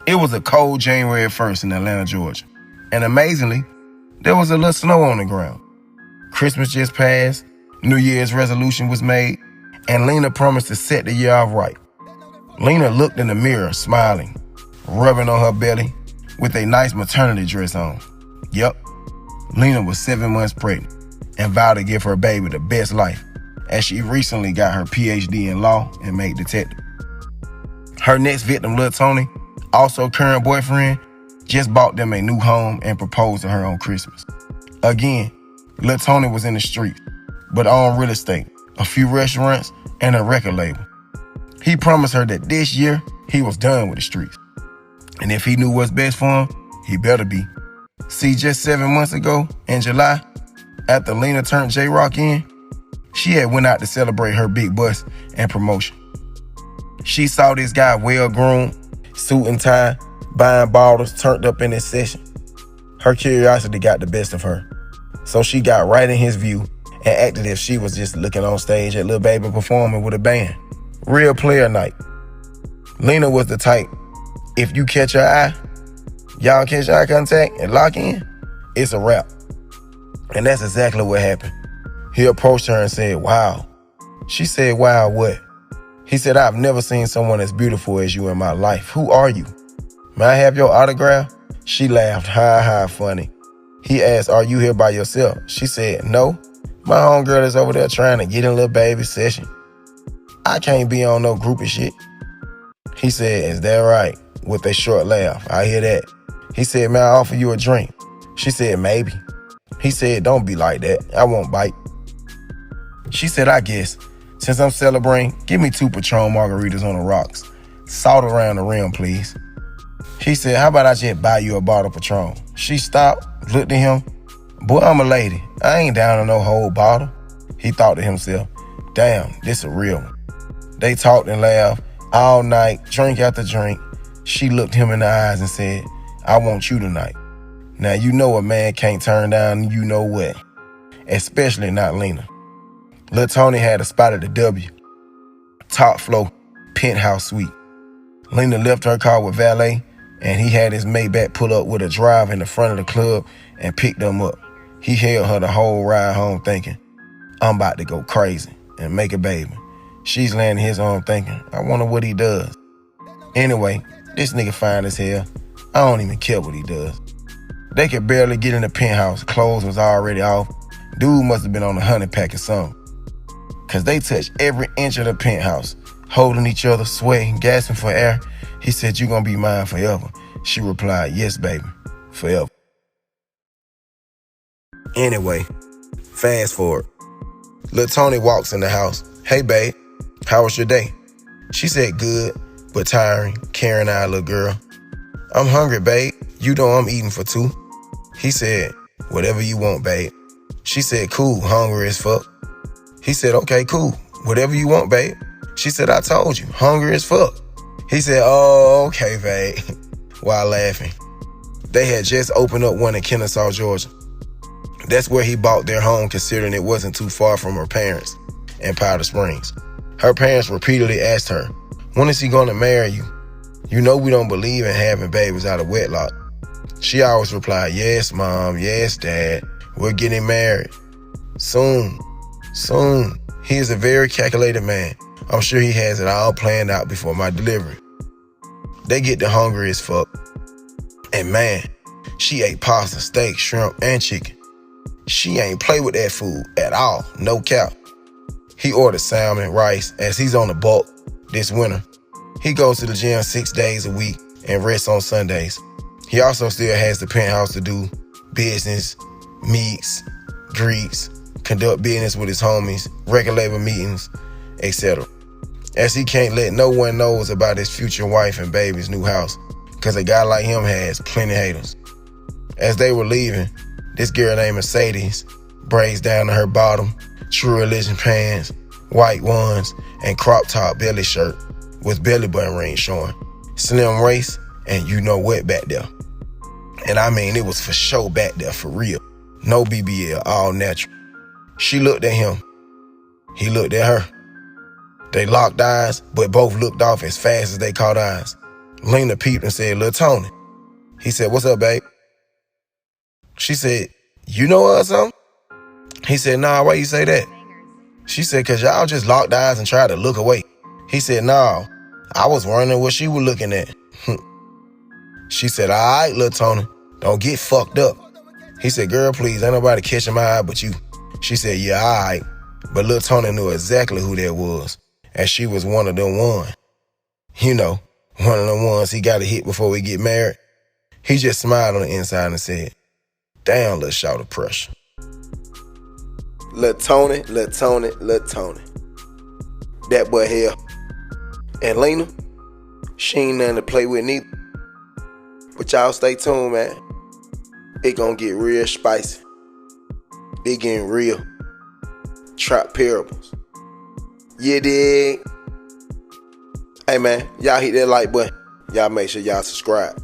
It was a cold January 1st in Atlanta, Georgia. And amazingly, there was a little snow on the ground. Christmas just passed, New Year's resolution was made, and Lina promised to set the year off right. Lina looked in the mirror, smiling, rubbing on her belly, with a nice maternity dress on. Yep, Lina was 7 months pregnant and vowed to give her baby the best life, as she recently got her PhD in law and made detective. Her next victim, Lil Tony, also current boyfriend, just bought them a new home and proposed to her on Christmas. Again, Lil Tony was in the streets, but owned real estate, a few restaurants, and a record label. He promised her that this year, he was done with the streets. And if he knew what's best for him, he better be. See, just 7 months ago, in July, after Lina turned J-Rock in, she had went out to celebrate her big bust and promotion. She saw this guy well-groomed, suit and tie, buying bottles, turned up in his session. Her curiosity got the best of her. So she got right in his view and acted as if she was just looking on stage at Lil Baby performing with a band. Real player night. Lina was the type, if you catch her eye, y'all catch eye contact and lock in, it's a wrap. And that's exactly what happened. He approached her and said, "Wow." She said, "Wow, what?" He said, "I've never seen someone as beautiful as you in my life. Who are you? May I have your autograph?" She laughed, ha, funny. He asked, "Are you here by yourself?" She said, "No, my homegirl is over there trying to get in Lil Baby's session. I can't be on no groupie shit." He said, "Is that right?" with a short laugh. "I hear that." He said, "May I offer you a drink?" She said, "Maybe." He said, "Don't be like that. I won't bite." She said, "I guess. Since I'm celebrating, give me 2 Patron margaritas on the rocks. Salt around the rim, please." He said, "How about I just buy you a bottle of Patron?" She stopped, looked at him. "Boy, I'm a lady. I ain't down on no whole bottle." He thought to himself, "Damn, this a real one." They talked and laughed all night, drink after drink. She looked him in the eyes and said, "I want you tonight." Now, you know a man can't turn down you know what, especially not Lina. Lil Tony had a spot at the W, top floor, penthouse suite. Lina left her car with valet, and he had his Maybach pull up with a drive in the front of the club and picked them up. He held her the whole ride home thinking, "I'm about to go crazy and make a baby." She's laying in his arm thinking, "I wonder what he does." Anyway, this nigga fine as hell. I don't even care what he does. They could barely get in the penthouse. Clothes was already off. Dude must have been on a 100 pack or something. Cause they touched every inch of the penthouse, holding each other, sweating, gasping for air. He said, "You gonna be mine forever." She replied, "Yes, baby, forever." Anyway, fast forward. Lil Tony walks in the house. "Hey, babe, how was your day?" She said, "Good, but tiring, carrying our little girl." "I'm hungry, babe. You know I'm eating for 2. He said, "Whatever you want, babe." She said, "Cool, hungry as fuck." He said, "Okay, cool. Whatever you want, babe." She said, "I told you, hungry as fuck." He said, "Oh, okay, babe," while laughing. They had just opened up one in Kennesaw, Georgia. That's where he bought their home, considering it wasn't too far from her parents in Powder Springs. Her parents repeatedly asked her, "When is he gonna marry you? You know we don't believe in having babies out of wedlock." She always replied, "Yes, Mom, yes, Dad, we're getting married. Soon. He is a very calculated man. I'm sure he has it all planned out before my delivery." They get to hungry as fuck. And man, she ate pasta, steak, shrimp, and chicken. She ain't play with that food at all, no cap. He ordered salmon, rice, as he's on the bulk this winter. He goes to the gym 6 days a week and rests on Sundays. He also still has the penthouse to do business, meets, greets, conduct business with his homies, record label meetings, etc. As he can't let no one knows about his future wife and baby's new house, because a guy like him has plenty haters. As they were leaving, this girl named Mercedes, braids down to her bottom, True Religion pants, white ones, and crop top belly shirt with belly button ring showing. Slim waist, and you know what back there. And I mean, it was for sure back there, for real. No BBL, all natural. She looked at him. He looked at her. They locked eyes, but both looked off as fast as they caught eyes. Lina peeped and said, "Lil Tony." He said, "What's up, babe?" She said, "You know her or something?" He said, "Nah, why you say that?" She said, "Cause y'all just locked eyes and tried to look away." He said, "Nah, I was wondering what she was looking at." She said, "All right, Lil Tony, don't get fucked up." He said, "Girl, please, ain't nobody catching my eye but you." She said, "Yeah, all right." But Lil Tony knew exactly who that was, and she was one of them one. You know, one of them ones he got to hit before we get married. He just smiled on the inside and said, "Damn, little shout of pressure." Lil Tony, Lil Tony, Lil Tony. That boy here. And Lina, she ain't nothing to play with neither. But y'all stay tuned, man. It gonna get real spicy. It getting real. Trap parables. You dig? Hey, man, y'all hit that like button. Y'all make sure y'all subscribe.